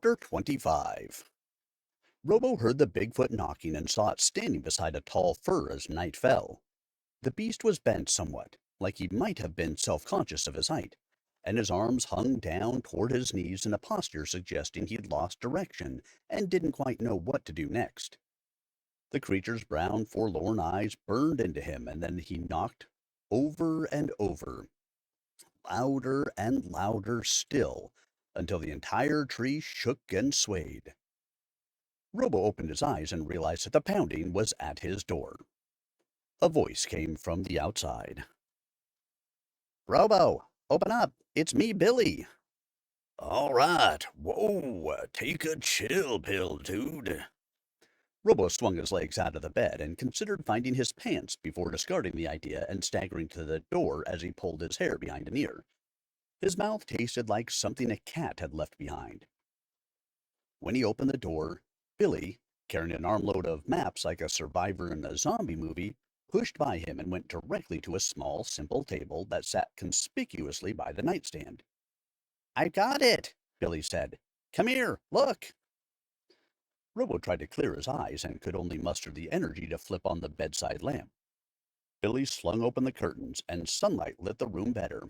Chapter 25. Robo heard the Bigfoot knocking and saw it standing beside a tall fir as night fell. The beast was bent somewhat, like he might have been self-conscious of his height, and his arms hung down toward his knees in a posture suggesting he'd lost direction and didn't quite know what to do next. The creature's brown, forlorn eyes burned into him, and then he knocked over and over, louder and louder still, until the entire tree shook and swayed. Robo opened his eyes and realized that the pounding was at his door. A voice came from the outside. "Robo, open up! It's me, Billy!" All right. Whoa, take a chill pill, dude. Robo swung his legs out of the bed and considered finding his pants before discarding the idea and staggering to the door as he pulled his hair behind an ear. His mouth tasted like something a cat had left behind. When he opened the door, Billy, carrying an armload of maps like a survivor in a zombie movie, pushed by him and went directly to a small, simple table that sat conspicuously by the nightstand. "I've got it," Billy said. "Come here, look." Robo tried to clear his eyes and could only muster the energy to flip on the bedside lamp. Billy slung open the curtains, and sunlight lit the room better.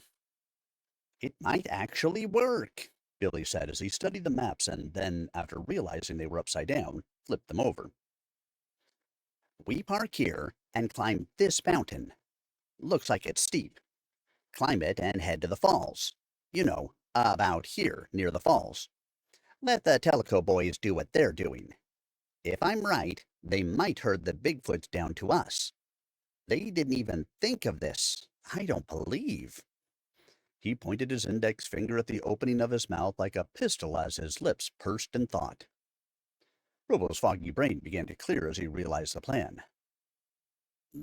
"It might actually work," Billy said as he studied the maps and then, after realizing they were upside down, flipped them over. "We park here and climb this mountain. Looks like it's steep. Climb it and head to the falls. You know, about here, near the falls. Let the Teleco boys do what they're doing. If I'm right, they might herd the Bigfoots down to us. They didn't even think of this. I don't believe." He pointed his index finger at the opening of his mouth like a pistol as his lips pursed in thought. Robo's foggy brain began to clear as he realized the plan.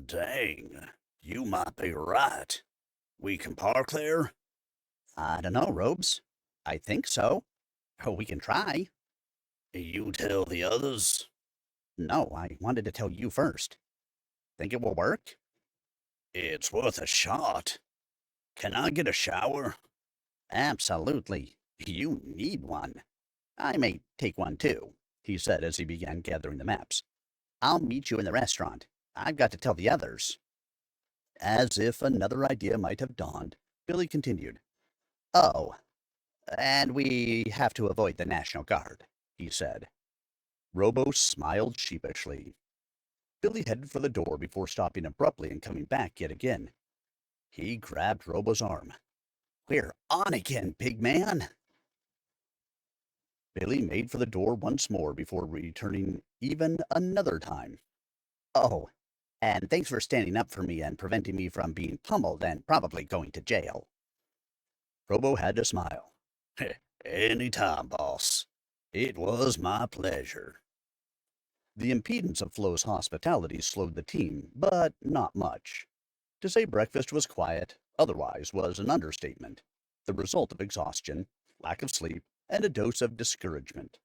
Dang, you might be right. We can park there? "I don't know, Robes. I think so. Oh, we can try." You tell the others? "No, I wanted to tell you first. Think it will work?" It's worth a shot. Can I get a shower? "Absolutely. You need one. I may take one too," he said as he began gathering the maps. "I'll meet you in the restaurant. I've got to tell the others." As if another idea might have dawned, Billy continued. "Oh, and we have to avoid the National Guard," he said. Robo smiled sheepishly. Billy headed for the door before stopping abruptly and coming back yet again. He grabbed Robo's arm. "We're on again, big man." Billy made for the door once more before returning even another time. "Oh, and thanks for standing up for me and preventing me from being pummeled and probably going to jail." Robo had to smile. Anytime, boss. It was my pleasure. The impedance of Flo's hospitality slowed the team, but not much. To say breakfast was quiet, otherwise, was an understatement, the result of exhaustion, lack of sleep, and a dose of discouragement.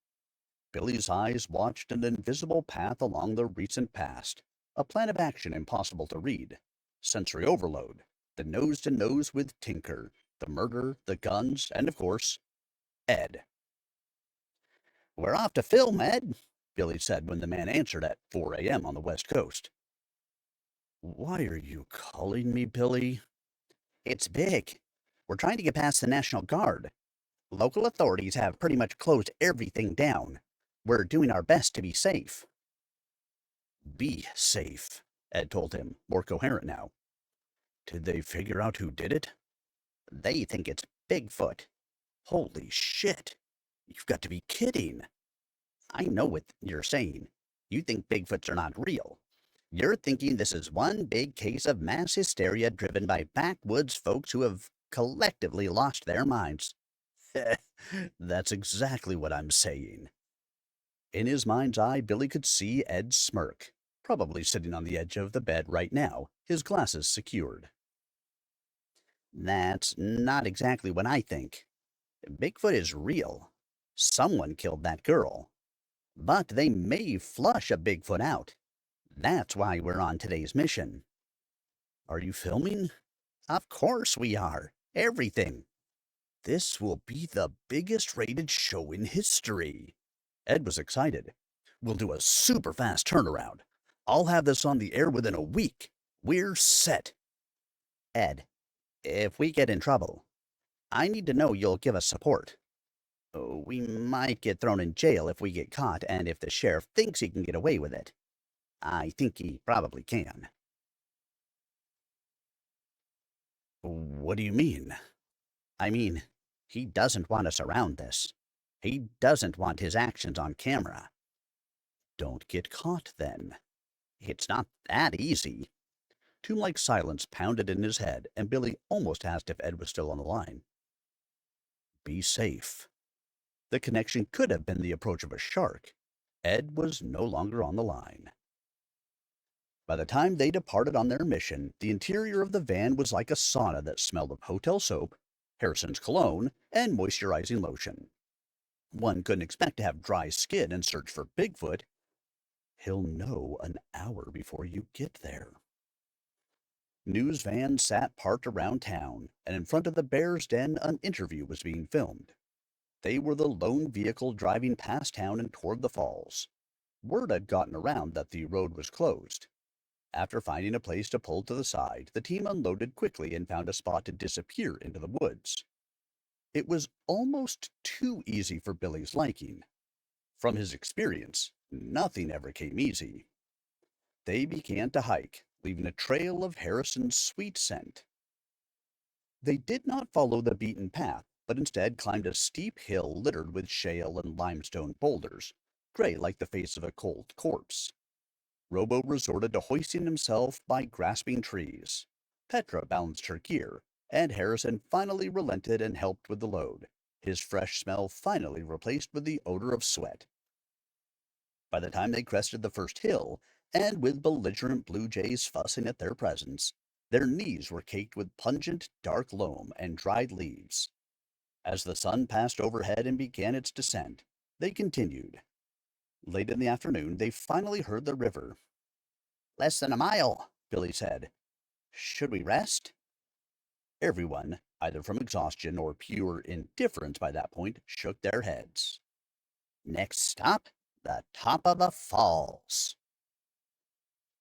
Billy's eyes watched an invisible path along the recent past, a plan of action impossible to read. Sensory overload, the nose-to-nose with Tinker, the murder, the guns, and of course, Ed. "We're off to film, Ed," Billy said when the man answered at 4 a.m. on the West Coast. Why are you calling me Billy? "It's big. We're trying to get past the National Guard. Local authorities have pretty much closed everything down. We're doing our best to be safe." Be safe, Ed told him, more coherent now. Did they figure out who did it? "They think it's Bigfoot." Holy shit. You've got to be kidding. "I know what you're saying. You think Bigfoots are not real. You're thinking this is one big case of mass hysteria driven by backwoods folks who have collectively lost their minds." That's exactly what I'm saying. In his mind's eye, Billy could see Ed smirk, probably sitting on the edge of the bed right now, his glasses secured. "That's not exactly what I think. Bigfoot is real. Someone killed that girl. But they may flush a Bigfoot out. That's why we're on today's mission." Are you filming? "Of course we are. Everything." This will be the biggest rated show in history. Ed was excited. We'll do a super fast turnaround. I'll have this on the air within a week. We're set. Ed, if we get in trouble, I need to know you'll give us support. We might get thrown in jail if we get caught, and if the sheriff thinks he can get away with it. I think he probably can. What do you mean? I mean, he doesn't want us around this. He doesn't want his actions on camera. Don't get caught, then. It's not that easy. Tomb-like silence pounded in his head, and Billy almost asked if Ed was still on the line. Be safe. The connection could have been the approach of a shark. Ed was no longer on the line. By the time they departed on their mission, the interior of the van was like a sauna that smelled of hotel soap, Harrison's cologne, and moisturizing lotion. One couldn't expect to have dry skin and search for Bigfoot. He'll know an hour before you get there. News vans sat parked around town, and in front of the Bear's Den, an interview was being filmed. They were the lone vehicle driving past town and toward the falls. Word had gotten around that the road was closed. After finding a place to pull to the side, the team unloaded quickly and found a spot to disappear into the woods. It was almost too easy for Billy's liking. From his experience, nothing ever came easy. They began to hike, leaving a trail of Harrison's sweet scent. They did not follow the beaten path, but instead climbed a steep hill littered with shale and limestone boulders, gray like the face of a cold corpse. Robo resorted to hoisting himself by grasping trees. Petra balanced her gear, and Harrison finally relented and helped with the load, his fresh smell finally replaced with the odor of sweat. By the time they crested the first hill, and with belligerent blue jays fussing at their presence, their knees were caked with pungent, dark loam and dried leaves. As the sun passed overhead and began its descent, they continued. Late in the afternoon, they finally heard the river. Less than a mile, Billy said. Should we rest? Everyone, either from exhaustion or pure indifference by that point, shook their heads. Next stop, the top of the falls.